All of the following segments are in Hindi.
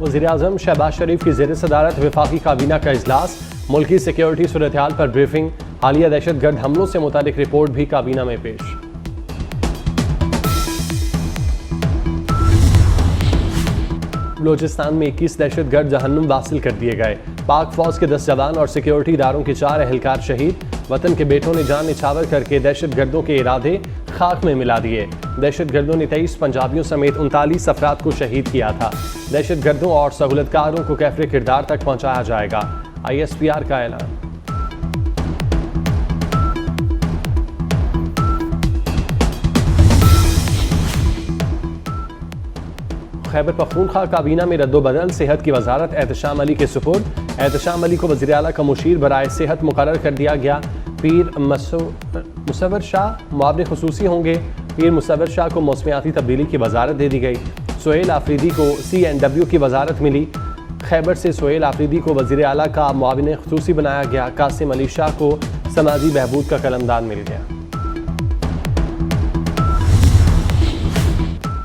वज़ीर-ए-आज़म शहबाज शरीफ की ज़ेर सदारत वफाकी काबीना का इजलास, मुल्की सिक्योरिटी सूरत-ए-हाल पर ब्रीफिंग, हालिया दहशतगर्द हमलों से मुतालिक रिपोर्ट भी काबीना में पेश। बलोचिस्तान में 21 दहशतगर्द जहन्नुम वासिल कर दिए गए। पाक फौज के 10 जवान और सिक्योरिटी इदारों के 4 एहलकार शहीद। वतन के बेटों ने जान निछावर करके दहशतगर्दों के इरादे खाक में मिला दिए। दहशतगर्दों ने 23 पंजाबियों समेत 39 अफराद को शहीद किया था। दहशतगर्दों और सहूलतकारों को कैफरे किरदार तक पहुंचाया जाएगा, ISPR का ऐलान। खैबर पख्तूनख्वा काबीना में रद्दोबदल, सेहत की वजारत एहतशाम अली के सुपुर्द। एहतशाम अली को वज़ीर आला का मुशीर बराए सेहत मुकर्रर कर दिया गया। पीर मुसव्वर शाह मुआविन खुसूसी होंगे। पीर मुसव्वर शाह को मौसमियाती तब्दीली की वजारत दे दी गई। सुहेल आफरीदी को CNW की वजारत मिली। खैबर से सुहेल आफरीदी को वज़ीर आला का मुआविन खुसूसी बनाया गया। कासिम अली शाह को समाजी बहबूद का कलमदान मिल गया।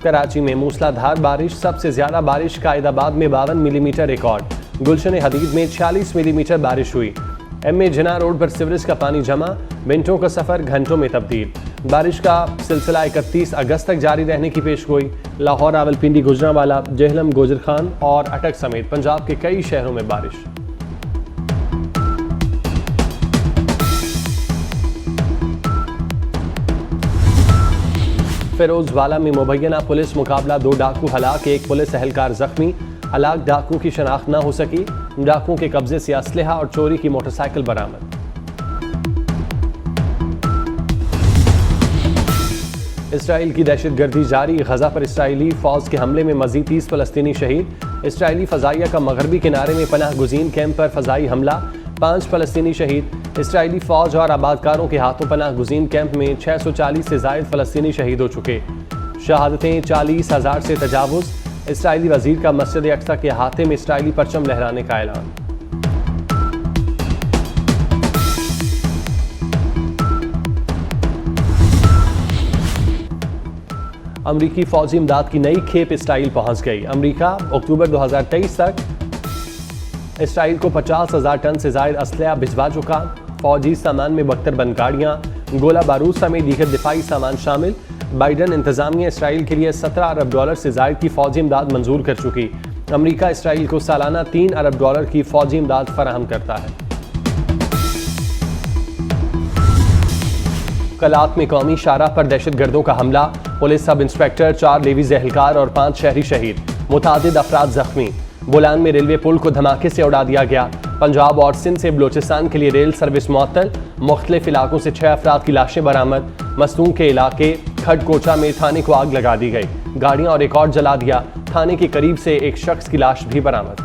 कराची में मूसलाधार बारिश, सबसे ज्यादा बारिश कायदाबाद में 52 मिलीमीटर रिकॉर्ड। गुलशन हदीद में 46 मिलीमीटर बारिश हुई। MA जिना रोड पर सीवरेज का पानी जमा, मिनटों का सफर घंटों में तब्दील। बारिश का सिलसिला 31 अगस्त तक जारी रहने की पेशगोई। लाहौर, रावलपिंडी, गुजरांवाला, जेहलम, गोजरखान और अटक समेत पंजाब के कई शहरों में बारिश। फिरोजवाला में मुबैना पुलिस मुकाबला, 2 डाकू हलाक, 1 पुलिस एहलकार जख्मी। हलाक डाकू की शनाख्त न हो सकी। डाकुओं के कब्जे से असलहा और चोरी की मोटरसाइकिल बरामद। इसराइल की दहशतगर्दी जारी, गजा पर इसराइली फौज के हमले में मजीद 30 फलस्तीनी शहीद। इसराइली फजाइया का मगरबी किनारे में पनाह गुजीन कैंप पर फजाई हमला, 5 फलस्तीनी शहीद। इसराइली फौज और आबादकारों के हाथों पनाह गुजीन कैंप में 640 से जायद फलस्तीनी शहीद हो चुके। शहादतें 40,000 से तजावुज। इसराइली वजीर का मस्जिद अक्सा के अहाते में इसराइली परचम लहराने का ऐलान। अमरीकी फौजी इमदाद की नई खेप इसराइल पहुंच गई। अमरीका अक्टूबर 2023 तक इसराइल को 50,000 टन से जायद असलहा भिजवा चुका। फौजी सामान में 72 बंद गाड़ियां, गोला बारूद समेत दीगर दिफाई सामान शामिल। बाइडन इंतजामिया इसराइल के लिए $17 अरब से जायद की फौजी इमदाद मंजूर कर चुकी। अमरीका इसराइल को सालाना $3 अरब की फौजी इमदाद फराहम करता है। कलात में कौमी शाहराह पर दहशतगर्दों का हमला, पुलिस सब इंस्पेक्टर, 4 लेवीज एहलकार और 5 शहरी शहीद। मुतादिद अफराद जख्मी। बोलान में रेलवे पुल को धमाके से उड़ा दिया गया। पंजाब और सिंध से बलोचिस्तान के लिए रेल सर्विस मुअत्तल। मुख्तलिफ इलाकों से 6 अफराद की लाशें बरामद। मस्तूम के इलाके खडकोचा में थाने को आग लगा दी गई। गाड़ियां और रिकॉर्ड जला दिया। थाने के करीब से एक शख्स की लाश भी बरामद।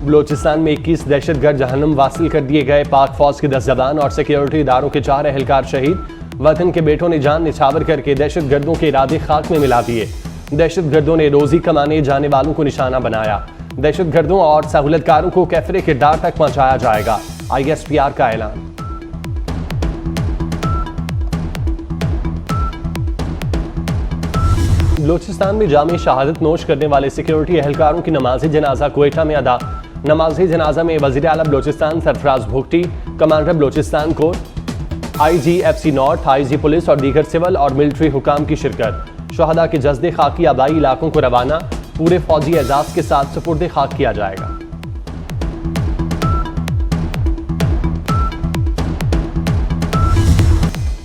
बलोचिस्तान में 21 दहशतगर्द जहन्नुम वासिल कर दिए गए। पाक फौज के 10 जवान और सिक्योरिटी इदारों के 4 एहलकार शहीद। वतन के बेटों ने जान निछावर करके दहशतगर्दों के इरादे खाक में मिला दिए। दहशतगर्दों ने रोजी कमाने जाने वालों को निशाना बनाया। दहशतगर्दों और सहूलतकारों को कैफरे किरदार तक पहुंचाया जाएगा, ISPR का ऐलान। बलोचिस्तान में जामे शहादत नोश करने वाले सिक्योरिटी एहलकारों की नमाज जनाजा क्वेटा में अदा। नमाज जनाजा में वज़ीर आला Balochistan Sarfaraz Bugti, commander Balochistan corps, IGFC north, IG police और दीगर सिविल और मिलिट्री हुकाम की शिरकत। शहदा के जज्दे खाकी आबाई इलाकों को रवाना, पूरे फौजी एजाज के साथ सुपुर्द खाक किया जाएगा।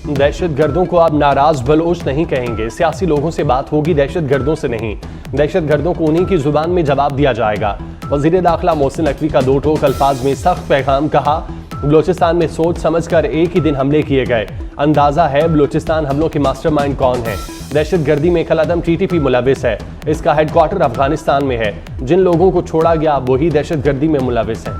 दहशतगर्दों को अब नाराज बलोच नहीं कहेंगे। सियासी लोगों से बात होगी, दहशतगर्दों से नहीं। दहशतगर्दों को उन्हीं की जुबान में जवाब दिया जाएगा। वजीर दाखिला मोहसिन नकवी का 2 टोक अल्फाज में सख्त पैगाम। कहा, बलोचिस्तान में सोच समझ कर एक ही दिन हमले किए गए। अंदाजा है बलोचिस्तान हमलों के मास्टरमाइंड कौन है। दहशतगर्दी में कलअदम TTP मुलविस है। इसका हेडक्वार्टर अफगानिस्तान में है। जिन लोगों को छोड़ा गया वही दहशतगर्दी में मुलविस हैं।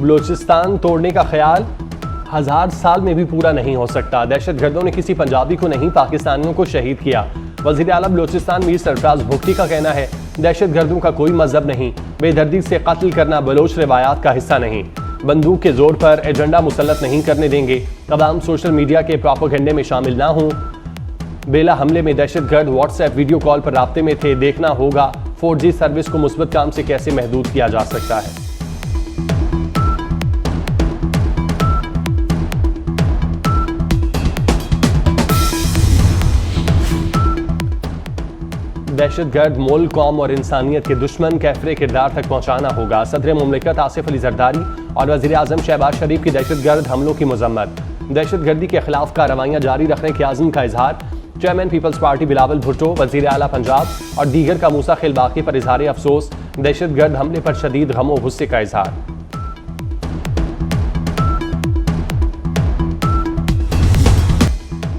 बलोचिस्तान तोड़ने का ख्याल 1000 साल में भी पूरा नहीं हो सकता। दहशतगर्दों ने किसी पंजाबी को नहीं, पाकिस्तानियों को शहीद किया। वज़ीर आला बलोचिस्तान मीर सरफराज भुगटी का कहना है, दहशत गर्दों का कोई मजहब नहीं, बेदर्दी से कत्ल करना बलोच रिवायात का हिस्सा नहीं, बंदूक के जोर पर एजेंडा मुसल्लत नहीं करने देंगे, अवाम सोशल मीडिया के प्रोपेगेंडे में शामिल ना हों। बेला हमले में दहशतगर्द व्हाट्सएप वीडियो कॉल पर राब्ते में थे, देखना होगा 4G सर्विस को मुस्बत काम से कैसे महदूद किया जा सकता है। दहशतगर्द मुल्क, कौम और इंसानियत के दुश्मन कैफरे किरदार तक पहुंचाना होगा। सदर मुमलिकत आसिफ अली जरदारी और वज़ीर आज़म शहबाज शरीफ की दहशतगर्द हमलों की मजम्मत, दहशतगर्दी के खिलाफ कार्रवाइयाँ जारी रखने के आज़म का इजहार। Chairman people's party Bilawal Bhutto, वज़ीर आला पंजाब और दीगर का मूसा खिलबाकी पर इजहार अफसोस, दहशतगर्द हमले पर शदीद गम और गुस्से का इजहार।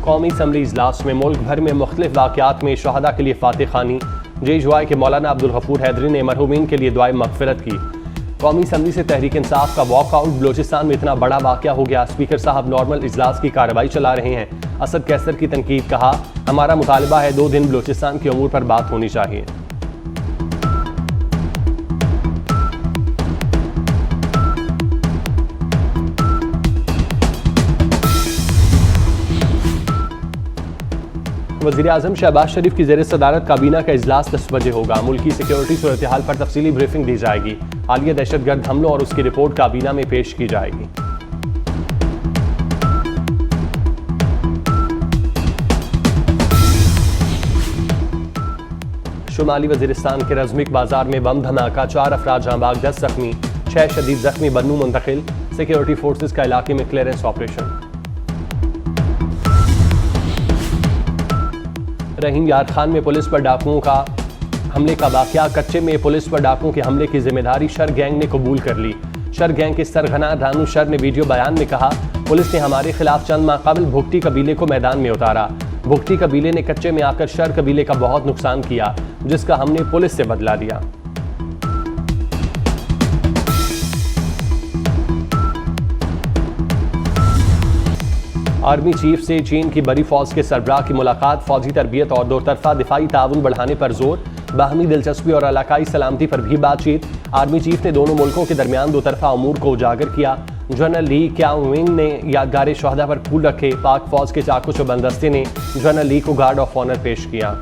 कौमी असम्बली इजलास में मुल्क भर में मुख्तलिफ वाक़यात में शहादा के लिए फातिह खानी। JUI के मौलाना अब्दुल गफूर हैदरी ने मरहूमीन के लिए दुआए मगफिरत की। कौमी असम्बली से तहरीक इंसाफ का वॉकआउट, बलोचिस्तान में इतना बड़ा वाक़या हो गया, स्पीकर साहब नॉर्मल इजलास की कार्रवाई चला रहे हैं। असद कैसर की तनकीद, कहा हमारा मुतालबा है 2 दिन बलोचिस्तान के अमूर पर बात होनी चाहिए। वज़ीर आज़म शहबाज शरीफ की ज़ेर सदारत काबीना का इजलास 10 बजे होगा। मुल्की सिक्योरिटी सूरत हाल पर तफसीली ब्रीफिंग दी जाएगी। हालिया दहशतगर्द हमलों और उसकी रिपोर्ट काबीना में पेश की जाएगी। शुमाली वज़ीरिस्तान के रज़मिक बाजार में बम धमाका, 4 अफराद जाँ बाग, 10 जख्मी, 6 शदीद जख्मी, बन्नू मुंतकिल। सिक्योरिटी फोर्सेज का इलाके में क्लियरेंस ऑपरेशन। रहीम यार खान में पुलिस पर डाकुओं का हमले का वाकया, कच्चे में पुलिस पर डाकुओं के हमले की जिम्मेदारी शर गैंग ने कबूल कर ली। शर गैंग के सरगना रानू शर ने वीडियो बयान में कहा, पुलिस ने हमारे खिलाफ चंद माह कबल भुगटी कबीले को मैदान में उतारा। भुगटी कबीले ने कच्चे में आकर शर कबीले का बहुत नुकसान किया, जिसका हमने पुलिस से बदला लिया। आर्मी चीफ से चीन की बड़ी फौज के सरबराह की मुलाकात, फौजी तरबियत और दो तरफा दिफाई ताउन बढ़ाने पर जोर, बाहमी दिलचस्पी और इलाकाई सलामती पर भी बातचीत। आर्मी चीफ ने दोनों मुल्कों के दरमियान दो तरफा अमूर को उजागर किया। जनरल ली क्याओविंग ने यादगार शहदा पर फूल रखे। पाक फौज के चाकू चौबंद दस्ते ने जनरल ली को गार्ड ऑफ ऑनर पेश किया।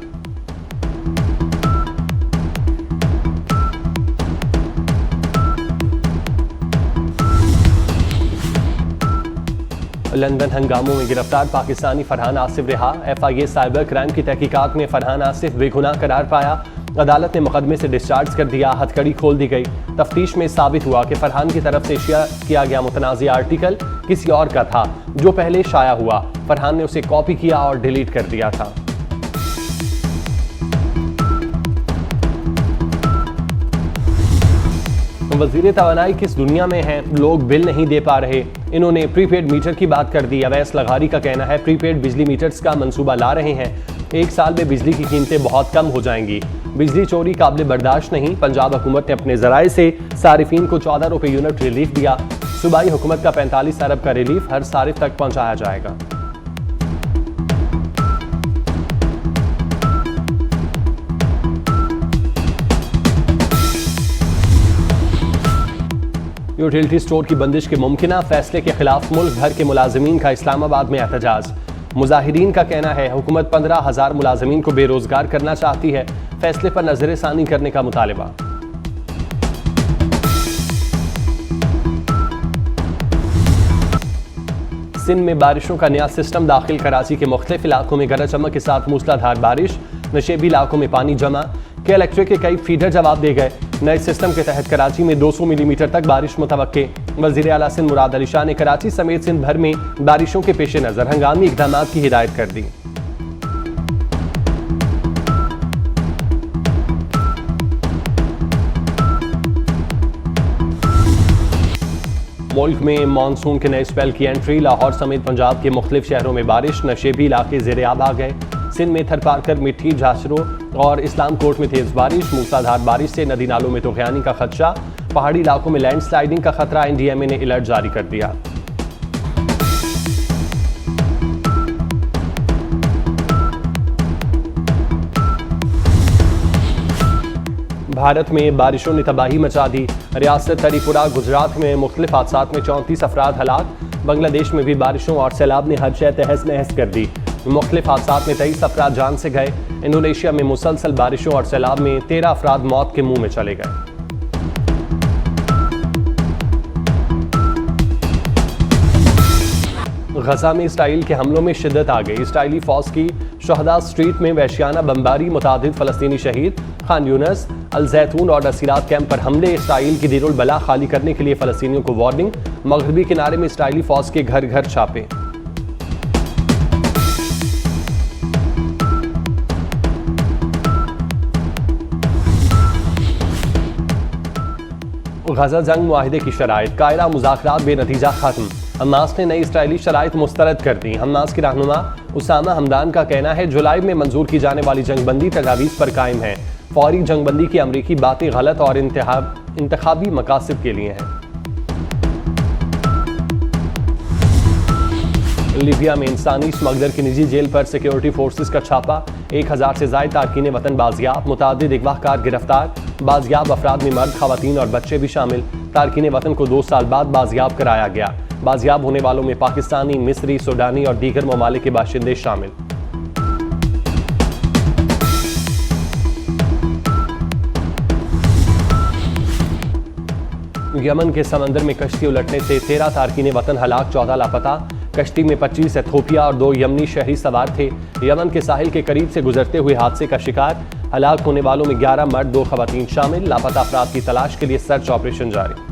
लंदन हंगामों में गिरफ्तार पाकिस्तानी फरहान आसिफ रिहा। FIA साइबर क्राइम की तहकीकात में फरहान आसिफ बेगुनाह करार पाया। अदालत ने मुकदमे से डिस्चार्ज कर दिया, हथकड़ी खोल दी गई। तफ्तीश में साबित हुआ कि फरहान की तरफ से शेयर किया गया मुतनाज़िया आर्टिकल किसी और का था, जो पहले शाया हुआ। फरहान ने उसे कॉपी किया और डिलीट कर दिया था। वज़ीर तवानाई किस दुनिया में हैं, लोग बिल नहीं दे पा रहे। इन्होंने प्रीपेड मीटर की बात कर दी। अवैस लगारी का कहना है प्रीपेड बिजली मीटर्स का मंसूबा ला रहे हैं, 1 साल में बिजली की कीमतें बहुत कम हो जाएंगी। बिजली चोरी काबिल बर्दाश्त नहीं। पंजाब हुकूमत ने अपने जराए से सारिफीन को 14 रुपये यूनिट रिलीफ दिया। सूबाई हुकूमत का 45 अरब का रिलीफ हर सारिफ तक पहुँचाया जाएगा। यूटिलिटी स्टोर की बंदिश के मुमकिना फैसले के खिलाफ मुल्क भर के मुलाजमीन का इस्लामाबाद में एहतजाज। मुजाहिरीन का कहना है हुकूमत 15,000 मुलाजमीन को बेरोजगार करना चाहती है। फैसले पर नजरसानी करने का मुतालबा। सिंध में बारिशों का नया सिस्टम दाखिल। कराची के मुख्तलिफ इलाकों में गरज चमक के साथ मूसलाधार बारिश। नशेबी इलाकों में पानी जमा। के इलेक्ट्रिक के कई फीडर जवाब दे गए। नए सिस्टम के तहत कराची में 200 मिलीमीटर तक बारिश मुतवक्के। वज़ीर आला सिंध मुराद अली शाह ने कराची समेत सिंध भर में बारिशों के पेश नज़र हंगामी इक़दाम की हिदायत कर दी। मुल्क में मानसून के नए स्पेल की एंट्री। लाहौर समेत पंजाब के मुख्तलिफ शहरों में बारिश। नशेबी इलाके ज़ेरे आब आ गए। सिंध में थरपारकर, मिट्टी, झाशरों और इस्लाम कोट में तेज बारिश। मूसलाधार बारिश से नदी नालों में तूफ़ानी का खदशा। पहाड़ी इलाकों में लैंडस्लाइडिंग का खतरा। NDMA ने अलर्ट जारी कर दिया। भारत में बारिशों ने तबाही मचा दी। रियासत त्रिपुरा गुजरात में मुख्तलिफ हादसात में 34 अफराद हलाक। बांग्लादेश में भी बारिशों और सैलाब ने हर शय तहस नहस कर दी। मुख्तलिफ हादसात में 23 अफराद जान से गए। इंडोनेशिया में मुसलसल बारिशों और सैलाब में 13 अफराद मौत के मुंह में चले गए। गजा में इसराइल के हमलों में शिद्दत आ गई। इसराइली फौज की शहदा स्ट्रीट में वहशियाना बमबारी, मुतादिद फलस्तीनी शहीद। खान यूनस, अल जैतून और असीरात कैंप पर हमले। इसराइल की दीरुल बला खाली करने के लिए फलस्तीनियों को वार्निंग। मगरबी किनारे में इसराइली फौज के घर घर छापे। गजा जंग मुआहिदे की शराइत। कायरा मुज़ाकरात बेनतीजा खत्म। हमास ने नई इसराइली शराइत मुस्तरद कर दी। हमास के रहनुमा उसामा हमदान का कहना है जुलाई में मंजूर की जाने वाली जंगबंदी तजावीज़ पर कायम है। फौरी जंगबंदी की अमरीकी बातें गलत और इंतखाबी मकासद के लिए हैं। लीबिया में इंसानी स्मगलर की निजी जेल पर सिक्योरिटी फोर्सेस का छापा। 1000 से ज़ायद तारकीन वतन बाजियाब। मुतादिद अगवाकार गिरफ्तार। बाजियाब अफराद में मर्द, खवातीन और बच्चे भी शामिल। तारकीन वतन को 2 साल बाद बाजियाब कराया गया। बाजियाब होने वालों में पाकिस्तानी, मिस्री, सूडानी और दीगर ममालिक के बाशिंदे शामिल। यमन के समंदर में कश्ती उलटने से 13 तारकीन वतन हलाक, 14 लापता। कश्ती में 25 एथियोपिया और 2 यमनी शहरी सवार थे। यमन के साहिल के करीब से गुजरते हुए हादसे का शिकार। हलाक होने वालों में 11 मर्द, 2 खवातीन शामिल। लापता अफराद की तलाश के लिए सर्च ऑपरेशन जारी।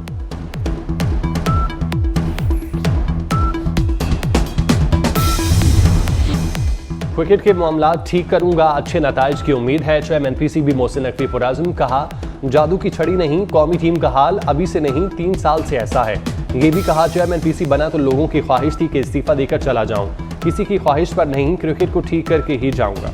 क्रिकेट के मामला ठीक करूंगा, अच्छे नताइज की उम्मीद है। चेयरमैन पीसीबी मोहसिन नकवी पुरआज़्म। कहा जादू की छड़ी नहीं, कौमी टीम का हाल अभी से नहीं 3 साल से ऐसा है। ये भी कहा चेयरमैन पीसी बना तो लोगों की ख्वाहिश थी कि इस्तीफा देकर चला जाऊं, किसी की ख्वाहिश पर नहीं, क्रिकेट को ठीक करके ही जाऊंगा।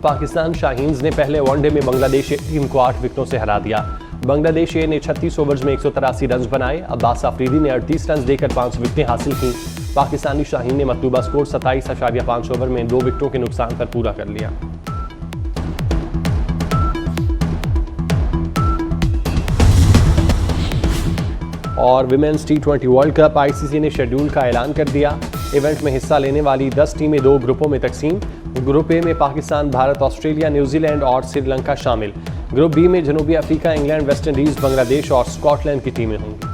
पाकिस्तान शाहीन्स ने पहले वनडे में बांग्लादेश टीम को 8 विकेटों से हरा दिया। बांग्लादेश ने 36 ओवर्स में 183 रन बनाए। अब्बास अफरीदी ने 38 रन देकर 5 विकेटें हासिल की। पाकिस्तानी शाहीन ने मतलूबा स्कोर 27.5 ओवर में 2 विकेटों के नुकसान पर पूरा कर लिया। और women's T20 world cup ICC ने शेड्यूल का ऐलान कर दिया। इवेंट में हिस्सा लेने वाली 10 टीमें 2 ग्रुपों में तकसीम। ग्रुप ए में पाकिस्तान, भारत, ऑस्ट्रेलिया, न्यूजीलैंड और श्रीलंका शामिल। ग्रुप बी में जनूबी Africa, England, West Indies, Bangladesh और स्कॉटलैंड की टीमें होंगी।